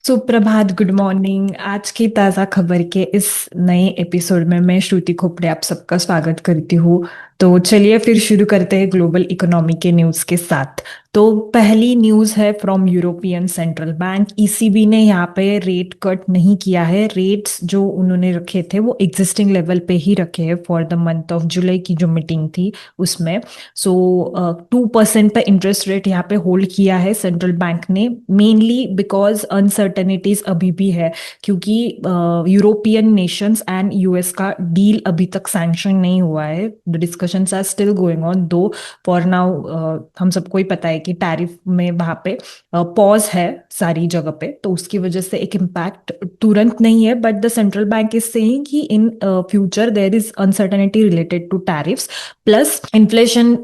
सुप्रभात, good morning. आज की ताज़ा खबर के इस नए एपिसोड में मैं श्रुति खोपड़े आप सबका स्वागत करती हूँ। तो चलिए फिर शुरू करते हैं ग्लोबल इकोनॉमी के न्यूज़ के साथ। तो पहली न्यूज़ है from European central bank. ECB ने यहाँ पे रेट कट नहीं किया है। रेट्स जो उन्होंने रखे थे वो एग्जिस्टिंग लेवल पे ही रखे हैं for the month of July की जो मीटिंग थी उसमें। सो 2% पे इंटरेस्ट रेट यहाँ पे होल्ड किया है सेंट्रल बैंक ने, मेनली बिकॉज अनसर्टनिटीज अभी भी है, क्योंकि यूरोपियन नेशंस एंड यूएस का डील अभी तक सैंक्शन नहीं हुआ है। The discussions are still going on though. For now हम सबको ही पता है कि टैरिफ में वहाँ पे पॉज है सारी जगह पे, तो उसकी वजह से एक इम्पैक्ट तुरंत नहीं है। But the central bank is saying कि in future there is uncertainty related to tariffs plus inflation.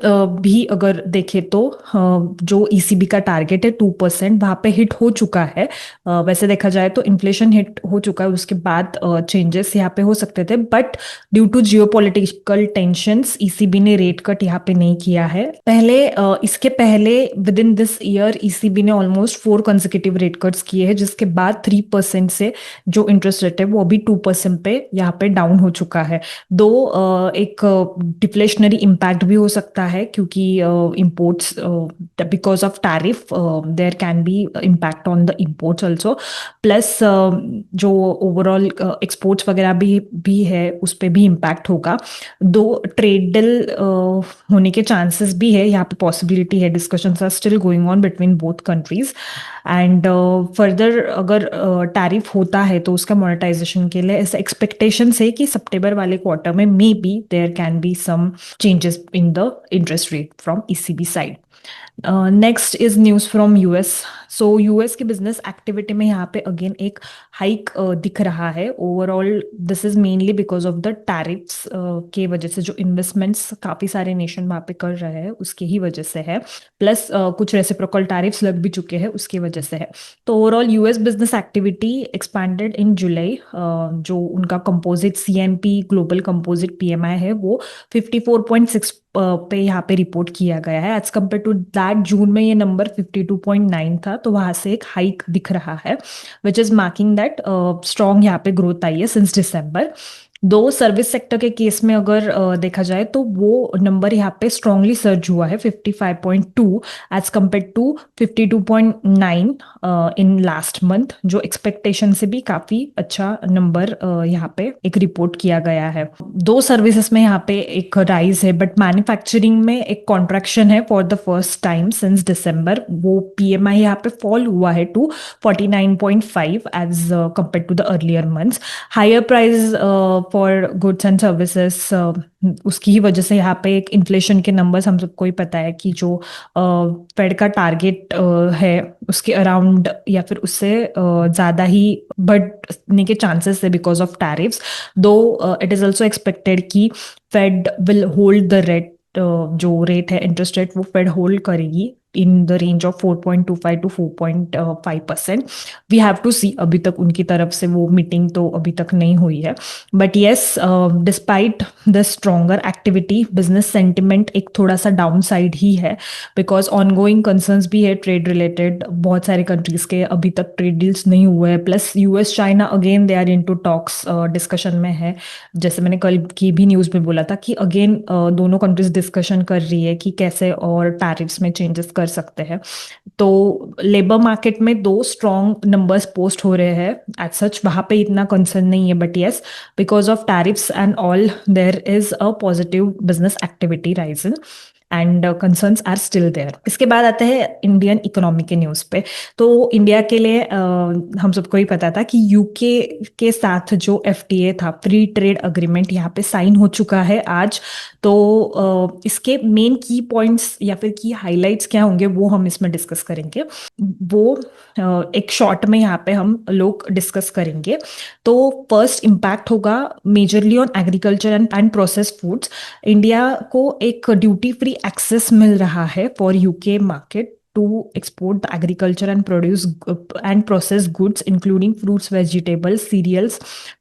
भी अगर देखें तो जो ईसीबी का टारगेट है 2%, वहां पे हिट हो चुका है। वैसे देखा जाए तो इन्फ्लेशन हिट हो चुका है, उसके बाद चेंजेस यहाँ पे हो सकते थे, but due to geopolitical tensions ECB ने रेट कट यहाँ पे नहीं किया है। इसके पहले within this year ECB ने ऑलमोस्ट 4 कंसेक्यूटिव रेट कट्स किए हैं, जिसके बाद 3% से जो इंटरेस्ट रेट है वो अभी 2% पे यहाँ पे डाउन हो चुका है। दो एक डिफ्लेशनरी इम्पैक्ट भी हो सकता है, क्योंकि imports because of tariff there can be impact on the imports also. Plus जो ओवरऑल एक्सपोर्ट्स वगैरह भी है उस पर भी इम्पैक्ट होगा। दो ट्रेड डील होने के चांसेस भी है, यहाँ पे पॉसिबिलिटी है। Discussions are still going on between both countries. And further अगर टैरिफ होता है तो उसका मोनेटाइजेशन के लिए ऐसा एक्सपेक्टेशन है कि सितंबर वाले क्वार्टर में maybe there can be some changes in the interest rate from ECB side. Next is news from US. So US की बिजनेस एक्टिविटी में यहाँ पे अगेन एक हाइक दिख रहा है। Overall this is mainly because of the tariffs के वजह से, जो इन्वेस्टमेंट्स काफी सारे नेशन वहाँ पे कर रहे हैं उसके ही वजह से है। प्लस कुछ रेसिप्रोकल टैरिफ्स लग भी चुके हैं उसकी वजह से है। तो overall US business activity expanded in July. जो उनका composite CMP global composite PMI है वो 54.6 पे यहाँ पे रिपोर्ट किया गया है। एज कम्पेयर टू दैट जून में ये नंबर 52.9 था, तो वहां से एक हाइक दिख रहा है, which is marking that strong यहाँ पे ग्रोथ आई है सिंस दिसंबर। दो सर्विस सेक्टर के केस में अगर देखा जाए तो वो नंबर यहाँ पे स्ट्रांगली सर्ज हुआ है 55.2 as compare to 52.9 in last month, जो एक्सपेक्टेशन से भी काफी अच्छा नंबर यहाँ पे एक रिपोर्ट किया गया है। दो सर्विसेज में यहाँ पे एक राइज है, बट मैन्युफैक्चरिंग में एक कॉन्ट्रैक्शन है for the first time since December. वो पीएमआई यहाँ पे फॉल हुआ है to 49.5 as compare to the earlier months. Higher price for goods and services, उसकी ही वजह से यहाँ पे एक इन्फ्लेशन के नंबर्स हम सबको ही पता है कि जो फेड का टारगेट है उसके अराउंड या फिर उससे ज्यादा ही बढ़ने के चांसेस है because of tariffs. Though it is also expected कि Fed will hold the rate, जो रेट है इंटरेस्ट रेट वो फेड होल्ड करेगी in the range of 4.25 to 4.5%। We have to see, अभी तक उनकी तरफ से वो मीटिंग तो अभी तक नहीं हुई है। But yes, despite the stronger activity business sentiment एक थोड़ा सा डाउन साइड ही है, बिकॉज ऑनगोइंग कंसर्न्स भी है ट्रेड रिलेटेड। बहुत सारे कंट्रीज के अभी तक ट्रेड डील्स नहीं हुए हैं, plus US China again they are into talks, discussion में है। जैसे मैंने कल की भी न्यूज़ में बोला था कि अगेन दोनों कंट्रीज डिस्कशन कर रही है कि कैसे और टैरिफ्स में चेंजेस कर सकते हैं। तो लेबर मार्केट में दो स्ट्रॉन्ग नंबर्स पोस्ट हो रहे हैं, एज सच वहां पे इतना कंसर्न नहीं है, but yes because of tariffs and all there is a positive business activity risen and concerns are still there. इसके बाद आते हैं इंडियन इकोनॉमी के न्यूज़ पे। तो इंडिया के लिए हम सबको ही पता था कि यूके के साथ जो एफटीए था, फ्री ट्रेड अग्रीमेंट, यहाँ पे साइन हो चुका है आज। तो इसके मेन की पॉइंट्स या फिर की हाइलाइट्स क्या होंगे वो हम इसमें डिस्कस करेंगे। वो एक शॉर्ट में यहाँ पे हम लोग डिस्कस करेंगे। तो फर्स्ट इम्पैक्ट होगा majorly on agriculture and process foods. India को एक ड्यूटी फ्री एक्सेस मिल रहा है for UK market to export the agriculture and produce and processed goods including fruits, vegetables, cereals,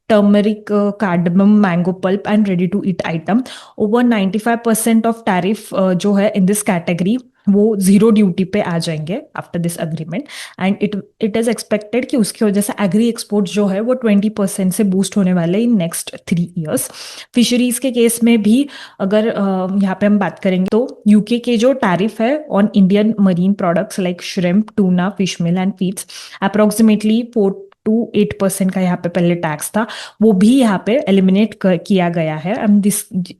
turmeric, cardamom, mango pulp and ready to eat item. Over 95% of tariff जो है in this category वो zero duty पे आ जाएंगे after this agreement. And it is expected कि उसकी वजह से agree export जो है वो 20% से बूस्ट होने वाले इन नेक्स्ट 3 इयर्स। फिशरीज के केस में भी अगर यहाँ पे हम बात करेंगे तो यूके के जो टैरिफ है on Indian marine products like shrimp, tuna, fish mill and feeds approximately 4 to 8% का यहाँ पे पहले टैक्स था, वो भी यहाँ पे एलिमिनेट किया गया है। एंड दिस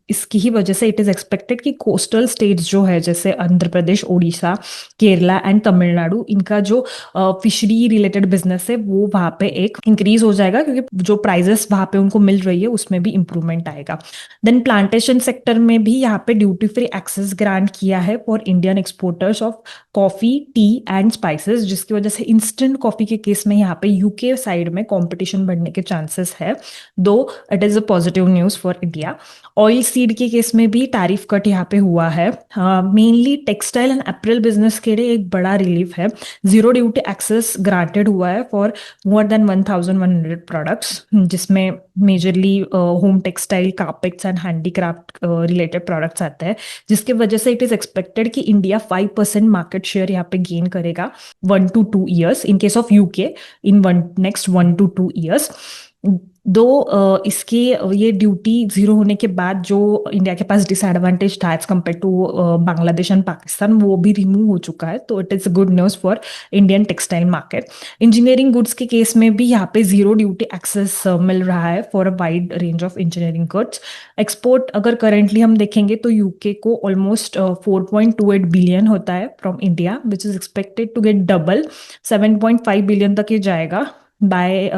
इसकी ही वजह से इट इज एक्सपेक्टेड कि कोस्टल स्टेट्स जो है जैसे आंध्र प्रदेश, उड़ीसा, केरला एंड तमिलनाडु, इनका जो फिशरी रिलेटेड बिजनेस है वो वहां पे एक इंक्रीज हो जाएगा, क्योंकि जो प्राइजेस वहां पे उनको मिल रही है उसमें भी इंप्रूवमेंट आएगा। देन प्लांटेशन सेक्टर में भी यहाँ पे ड्यूटी फ्री एक्सेस ग्रांट किया है for Indian exporters of coffee, T and spices, जिसकी वजह से इंस्टेंट कॉफी के केस में यहाँ पे यूके साइड में कंपटीशन बढ़ने के चांसेस है, दो it is a positive news for India. Oil seed के केस में भी टैरिफ कट यहाँ पे हुआ है। Mainly textile and April business के लिए एक बड़ा रिलीफ है। जीरो ड्यूटी एक्सेस ग्रांटेड हुआ है फॉर मोर देन 1100 प्रोडक्ट्स, जिसमें majorly home textile, carpets and handicraft related products आते हैं, जिसके वजह से इट इज एक्सपेक्टेड कि इंडिया 5% मार्केट शेयर यहाँ पे गेन करेगा 1 to 2 years in case of UK in next 1 to 2 years। दो इसके ये ड्यूटी जीरो होने के बाद जो इंडिया के पास डिसएडवांटेज था as compare to Bangladesh and Pakistan, वो भी रिमूव हो चुका है, तो it is good news for Indian textile market. Engineering goods के केस में भी यहाँ पे जीरो ड्यूटी एक्सेस मिल रहा है for a wide range of engineering goods. Export अगर करेंटली हम देखेंगे तो यूके को ऑलमोस्ट 4.28 बिलियन होता है from India, which is expected to get double 7.5 billion तक ये जाएगा बाय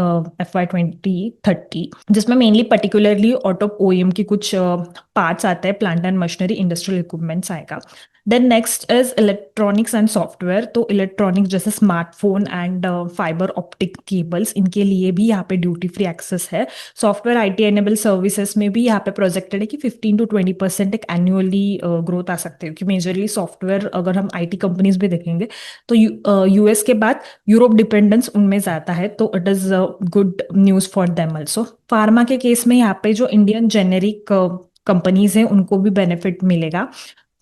FY 2030, जिसमें मेनली पर्टिकुलरली ऑटो ओईएम की कुछ पार्ट्स आते हैं, plant and machinery, industrial equipments आएगा। Then next is electronics and software. तो इलेक्ट्रॉनिक्स जैसे smartphone and fibre optic cables, इनके लिए भी यहाँ पे ड्यूटी फ्री एक्सेस है। सॉफ्टवेयर आईटी एनेबल सर्विसेज में भी यहाँ पे प्रोजेक्टेड है कि 15 to 20% एक एनुअली ग्रोथ आ सकते हैं, क्योंकि मेजरली सॉफ्टवेयर अगर हम आईटी कंपनीज भी देखेंगे तो यूएस के बाद यूरोप डिपेंडेंस उनमें ज्यादा है, तो it is good news for them also. Pharma के केस में यहाँ पे जो इंडियन जेनेरिक कंपनीज हैं उनको भी बेनिफिट मिलेगा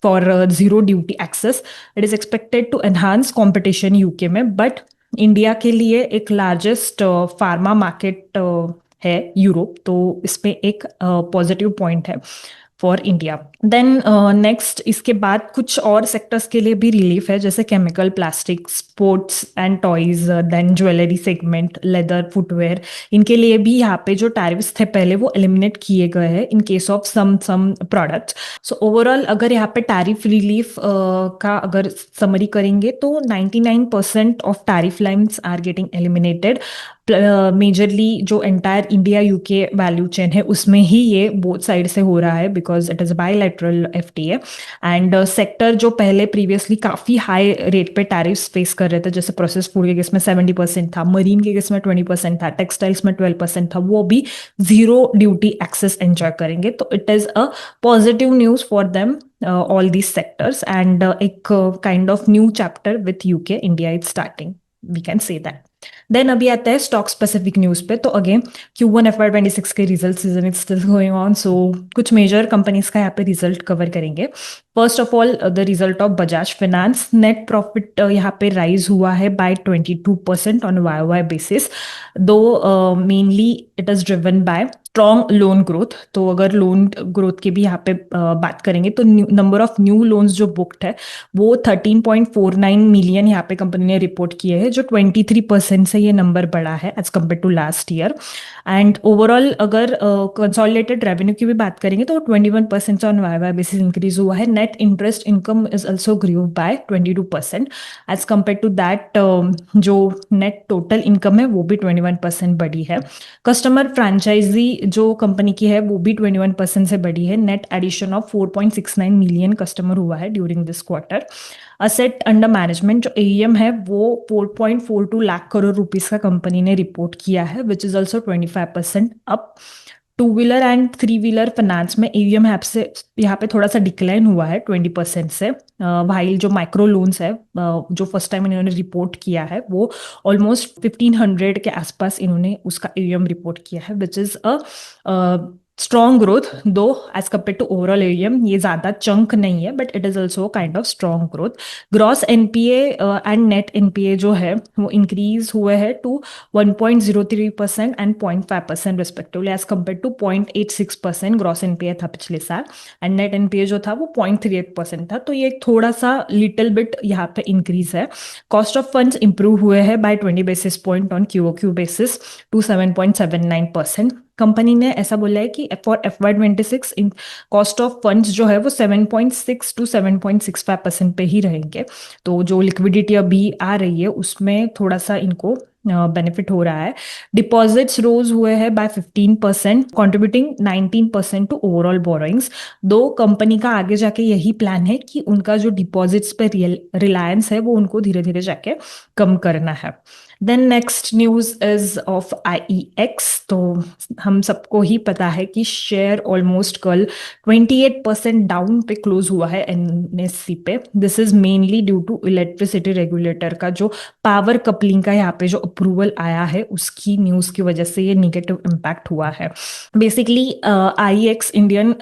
for zero duty access. It is expected to enhance competition UK में, बट इंडिया के लिए एक लार्जेस्ट फार्मा मार्केट है यूरोप, तो इसमें एक पॉजिटिव पॉइंट है फॉर इंडिया। देन नेक्स्ट इसके बाद कुछ और सेक्टर्स के लिए भी रिलीफ है, जैसे chemical, plastic, sports and toys, then jewellery segment, leather, footwear, इनके लिए भी यहाँ पे जो टैरिफ्स थे पहले वो एलिमिनेट किए गए हैं in case of some products. So overall अगर यहाँ पे टैरिफ रिलीफ का अगर समरी करेंगे तो 99% of tariff lines are getting eliminated. Majorly जो entire India UK value chain है उसमें ही ये बोथ साइड से हो रहा है, because it is bilateral FTA. And sector जो पहले प्रीवियसली काफी हाई रेट पे टैरिफ्स फेस कर रहे थे, जैसे प्रोसेस फूड के केस में 70% था, मरीन के केस में 20% था, टेक्सटाइल्स में 12% था, वो भी जीरो ड्यूटी एक्सेस एंजॉय करेंगे, तो it is a positive news for them all these sectors. And एक kind of new chapter with UK India is starting, we can say that. Then अभी आता है स्टॉक स्पेसिफिक न्यूज पे। तो again Q1 FY 2026 के result season is still going on, so कुछ major companies का यहाँ पे रिजल्ट कवर करेंगे। First of all the result of Bajaj Finance. Net profit यहाँ पे राइज हुआ है by 22% on YOY basis, though mainly it is driven by strong loan growth. तो अगर लोन ग्रोथ की भी यहाँ पे बात करेंगे तो नंबर ऑफ न्यू लोन्स जो बुक्ड है वो 13.49 मिलियन यहाँ पे कंपनी ने रिपोर्ट किए हैं, जो 23% से ये नंबर बढ़ा है as compare to last year. And overall अगर कंसोलिडेटेड रेवेन्यू की भी बात करेंगे तो 21% ऑन YOY बेसिस इंक्रीज हुआ है। Net interest income is also grew by 22% as compare to that, जो नेट टोटल इनकम है वो भी 21% बढ़ी है। कस्टमर फ्रेंचाइजी जो कंपनी की है वो भी 21% से बढ़ी है। Net addition of 4.69 million customer हुआ है during this quarter. Asset under management जो AUM है वो 4.42 लाख करोड़ रुपीस का कंपनी ने रिपोर्ट किया है, which is also 25% up. Two wheeler and three wheeler finance में AUM यहाँ पे थोड़ा सा डिक्लाइन हुआ है 20% से, वाइल जो माइक्रो लोन्स है जो फर्स्ट टाइम इन्होंने रिपोर्ट किया है वो ऑलमोस्ट 1500 के आसपास इन्होंने उसका AUM रिपोर्ट किया है, which is a strong growth though as compare to overall M, ये ज्यादा चंक नहीं है but it is also kind of strong growth. Gross NPA and net NPA जो है वो इंक्रीज हुए हैं to 1.03% and 0.5% respectively as compare to 0.86% gross NPA था पिछले साल, एंड नेट एनपीए जो था वो 0.38% था। तो ये थोड़ा सा लिटिल बिट यहाँ पे इंक्रीज है। कॉस्ट ऑफ फंड्स इंप्रूव हुए हैं by 20 basis point on QoQ basis to 7.79%। Company ने ऐसा बोला है कि for FY26 in cost of funds जो है वो 7.6 टू 7.65% पे ही रहेंगे। तो जो लिक्विडिटी अभी आ रही है उसमें थोड़ा सा इनको बेनिफिट हो रहा है। डिपॉजिट्स रोज हुए हैं by 15%, contributing 19% to overall borrowings. Though company का आगे जाके यही प्लान है कि उनका जो डिपॉजिट्स पे रिलायंस है वो उनको धीरे धीरे जाके कम करना है। Then next news is of IEX। तो हम सबको ही पता है कि शेयर ऑलमोस्ट कल 28% डाउन पे क्लोज हुआ है NSE पे। This is mainly due to electricity regulator का जो पावर कपलिंग का यहाँ पे जो अप्रूवल आया है उसकी न्यूज की वजह से ये निगेटिव इम्पैक्ट हुआ है। Basically IEX Indian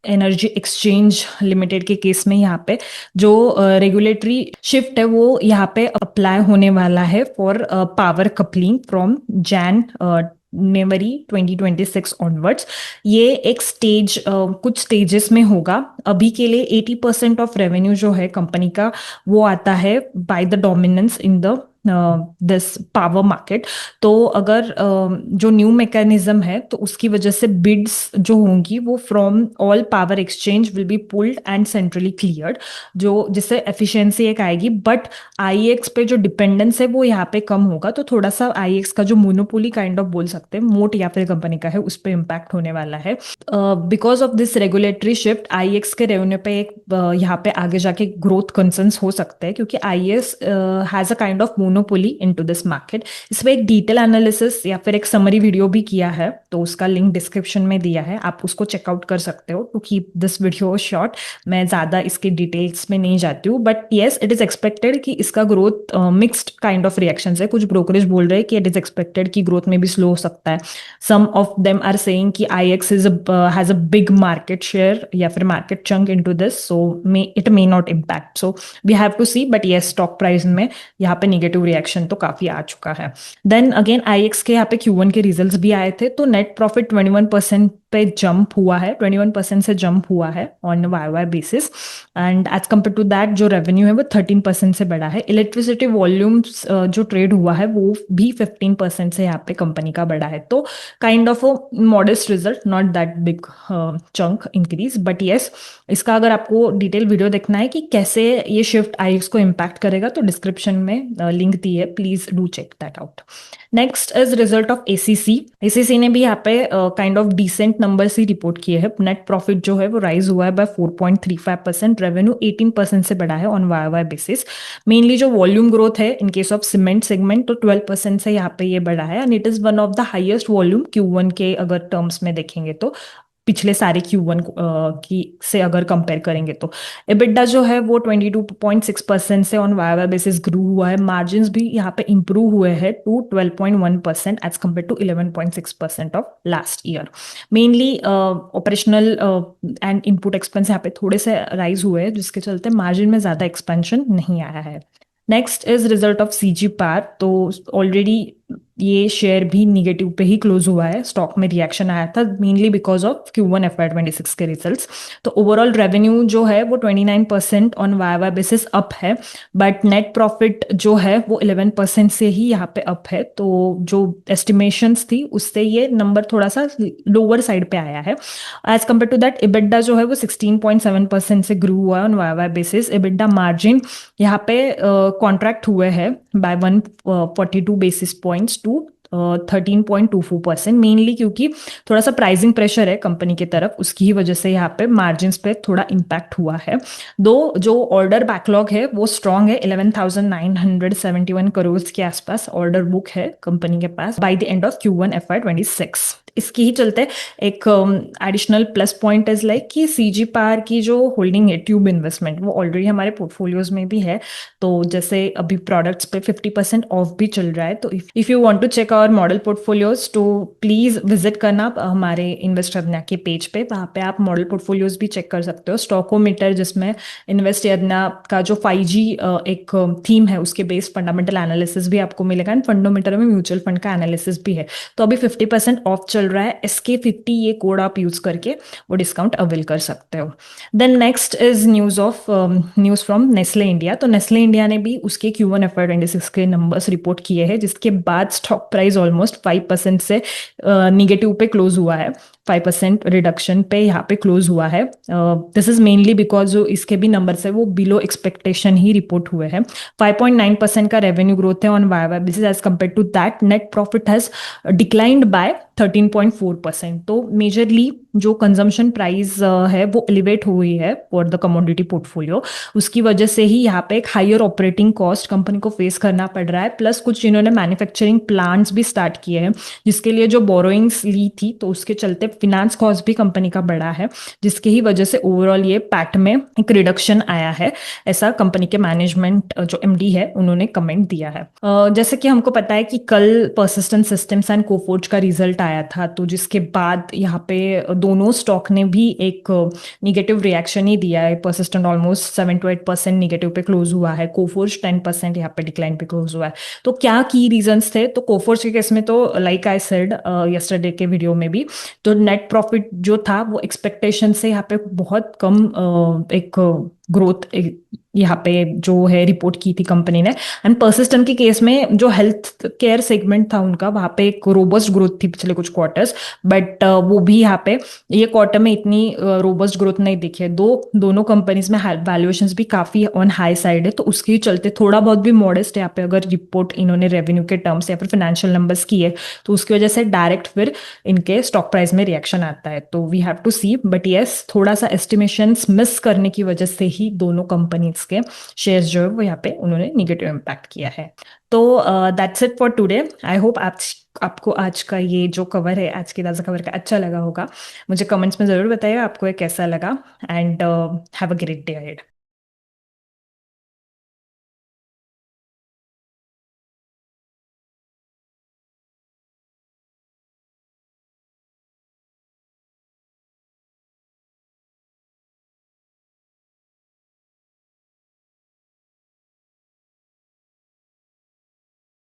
energy exchange limited के केस में यहाँ पे जो रेगुलेटरी शिफ्ट है वो यहाँ पे अप्लाई होने वाला है for power coupling from January 2026 onwards. ये एक स्टेज कुछ स्टेजेस में होगा। अभी के लिए 80% ऑफ रेवेन्यू जो है कंपनी का वो आता है by the dominance in the this power market. तो अगर जो न्यू मैकेनिज्म है तो उसकी वजह से बिड्स जो होंगी वो from all power exchange will be pulled and centrally cleared, जो जिससे एफिशिएंसी एक आएगी। बट IEX पे जो डिपेंडेंस है वो यहाँ पे कम होगा, तो थोड़ा सा IEX का जो मोनोपोली काइंड ऑफ बोल सकते हैं मोट या फिर कंपनी का है उस पर इम्पैक्ट होने वाला है। Because of this regulatory shift IEX के रेवेन्यू पे एक यहाँ पे आगे जाके ग्रोथ कंसर्न्स हो सकते हैं, क्योंकि IEX has a kind of monopoly into this market. इस पे एक डिटेल एनालिसिस या फिर एक समरी वीडियो भी किया है, तो उसका लिंक डिस्क्रिप्शन में दिया है, आप उसको चेकआउट कर सकते हो to keep this video short. मैं ज्यादा इसके डिटेल्स में नहीं जाती हूँ, but yes it is expected कि इसका growth mixed kind of reactions है। कुछ ब्रोकरेज बोल रहे हैं कि इट इज एक्सपेक्टेड कि ग्रोथ में भी स्लो हो सकता है। Some of them are saying कि IEX has a big market share या फिर market chunk into this, so it may not impact. So we have to see, but yes stock price में यहाँ पे नेगेटिव रिएक्शन तो काफी आ चुका है। देन अगेन IEX के यहाँ पे Q1 के रिजल्ट्स भी आए थे, तो नेट प्रॉफिट 21% पे जंप हुआ है, 21% से जंप हुआ है ऑन YY बेसिस, and as compare to that जो रेवेन्यू है वो 13% से बढ़ा है। इलेक्ट्रिसिटी वॉल्यूम्स जो ट्रेड हुआ है वो भी 15% से यहाँ पे कंपनी का बढ़ा है। तो kind of modest result, not that big chunk increase, but yes इसका अगर आपको डिटेल वीडियो देखना है कि कैसे ये शिफ्ट IEX को इम्पैक्ट करेगा तो डिस्क्रिप्शन में लिंक दी है, please do check that out. Next is result of ACC ने भी यहाँ पे काइंड ऑफ डिसेंट नंबर्स ही रिपोर्ट किए हैं। नेट प्रॉफिट जो है वो राइज हुआ है बाय 4.35%, रेवेन्यू 18% से बढ़ा है ऑन YY बेसिस। मेनली जो वॉल्यूम ग्रोथ है इन केस ऑफ सीमेंट सेगमेंट तो 12% से यहाँ पे ये बढ़ा है, and it is one of the highest volume Q1 के अगर टर्म्स में देखेंगे तो पिछले सारे Q1 की से अगर कंपेयर करेंगे तो। EBITDA जो है वो 22.6% से ऑन YY बेसिस ग्रू हुआ है। मार्जिन्स भी यहाँ पे इंप्रूव हुए हैं to 12.1% as compare to 11.6% of last year. Mainly operational and input expense यहाँ पे थोड़े से राइज हुए हैं, जिसके चलते मार्जिन में ज्यादा एक्सपेंशन नहीं आया है। Next is result of CG पार। तो ऑलरेडी ये शेयर भी निगेटिव पे ही क्लोज हुआ है, स्टॉक में रिएक्शन आया था mainly because of Q1 FY26 के रिजल्ट्स। तो ओवरऑल रेवेन्यू जो है वो 29% ऑन YY बेसिस अप है, बट नेट प्रॉफिट जो है वो 11% से ही यहाँ पे अप है। तो जो एस्टिमेशंस थी उससे ये नंबर थोड़ा सा लोअर साइड पे आया है। As compare to that EBITDA जो है वो 16.7% से ग्रू हुआ है ऑन YY बेसिस। EBITDA मार्जिन यहाँ पे कॉन्ट्रैक्ट हुए हैं by 142 basis points to 13.24%, mainly क्योंकि थोड़ा सा प्राइसिंग प्रेशर है कंपनी की तरफ, उसकी ही वजह से यहाँ पे मार्जिन पे थोड़ा इम्पैक्ट हुआ है। दो जो ऑर्डर बैकलॉग है वो स्ट्रॉन्ग है, 11,971 करोड़ के आसपास ऑर्डर बुक है कंपनी के पास by the end of Q1 FY26। इसकी ही चलते एक additional plus point is like कि सीजी पार की जो होल्डिंग है ट्यूब इन्वेस्टमेंट वो ऑलरेडी हमारे पोर्टफोलियोज में भी है। तो जैसे अभी प्रोडक्ट्स पे 50% ऑफ भी चल रहा है, तो if you want to check our model portfolios तो प्लीज विजिट करना आप हमारे इन्वेस्ट यज्ञा के पेज पे, वहाँ पे आप मॉडल पोर्टफोलियोज भी चेक कर सकते हो। स्टॉकोमीटर जिसमें इन्वेस्ट यज्ञा का जो 5G एक थीम है उसके बेस्ड फंडामेंटल एनालिसिस भी आपको मिलेगा, एंड फंडामेंटल में म्यूचुअल फंड का एनालिसिस भी है। तो अभी 50% ऑफ चल रहा है, SK50 ये कोड आप यूज करके वो डिस्काउंट अवेल कर सकते हो। Then next is news from Nestle India. तो नेस्ले इंडिया ने भी उसके Q1 FY26 के नंबर्स रिपोर्ट किए हैं, जिसके बाद स्टॉक प्राइस ऑलमोस्ट 5% से निगेटिव पे क्लोज हुआ है। 5% रिडक्शन पे यहाँ पे क्लोज हुआ है। दिस इज मेनली बिकॉज जो इसके भी नंबर्स है वो बिलो एक्सपेक्टेशन ही रिपोर्ट हुए हैं। 5.9% का रेवेन्यू ग्रोथ है ऑन YY बेसिस, as compare to that net profit has declined by 13.4%। तो मेजरली जो कंजम्पशन प्राइस है वो एलिवेट हुई है फॉर द कमोडिटी पोर्टफोलियो, उसकी वजह से ही यहाँ पे एक हायर ऑपरेटिंग कॉस्ट कंपनी को फेस करना पड़ रहा है। प्लस कुछ इन्होंने मैन्युफैक्चरिंग प्लांट्स भी स्टार्ट किए हैं, जिसके लिए जो बोरोइंग्स ली थी, तो उसके चलते फिनांस कॉस्ट भी कंपनी का बढ़ा है, जिसकी ही वजह से ओवरऑल ये पैट में एक रिडक्शन आया है। ऐसा कंपनी के मैनेजमेंट जो MD है उन्होंने कमेंट दिया है। जैसे कि हमको पता है कि कल परसिस्टेंट सिस्टम्स एंड कोफोर्ज का रिजल्ट आया था, तो जिसके बाद यहाँ पे दोनों स्टॉक ने भी एक निगेटिव रिएक्शन ही दिया है। परसिस्टेंट ऑलमोस्ट 7 to 8% निगेटिव पे क्लोज हुआ है, कोफोर्ज 10% यहाँ पे डिक्लाइन पे क्लोज हुआ है। तो क्या की रीजंस थे? तो कोफोर्ज के केस में तो लाइक आई सेड यस्टरडे के वीडियो में भी, तो नेट प्रॉफिट जो था वो एक्सपेक्टेशन से यहाँ पे बहुत कम एक ग्रोथ यहाँ पे जो है रिपोर्ट की थी कंपनी ने। एंड परसिस्टेंट के केस में जो हेल्थ केयर सेगमेंट था उनका, वहां पे एक रोबस्ट ग्रोथ थी पिछले कुछ क्वार्टर्स, बट वो भी यहाँ पे ये क्वार्टर में इतनी रोबस्ट ग्रोथ नहीं दिखी है। दोनों कंपनीज में वैल्यूएशंस भी काफी ऑन हाई साइड है, तो उसके चलते थोड़ा बहुत भी मॉडेस्ट है यहाँ पे अगर रिपोर्ट इन्होंने रेवेन्यू के टर्म्स या फिर फाइनेंशियल नंबर्स की है, तो उसकी वजह से डायरेक्ट फिर इनके स्टॉक प्राइस में रिएक्शन आता है। तो we have to see, but yes थोड़ा सा एस्टिमेशंस मिस करने की वजह से ही दोनों कंपनीज के शेयर्स जो है वो यहाँ पे उन्होंने निगेटिव इम्पैक्ट किया है। तो that's it for today. I hope आपको आज का ये जो कवर है, आज की ताज़ा खबर का अच्छा लगा होगा। मुझे कमेंट्स में ज़रूर बताइए आपको ये कैसा लगा, and have a great day ahead.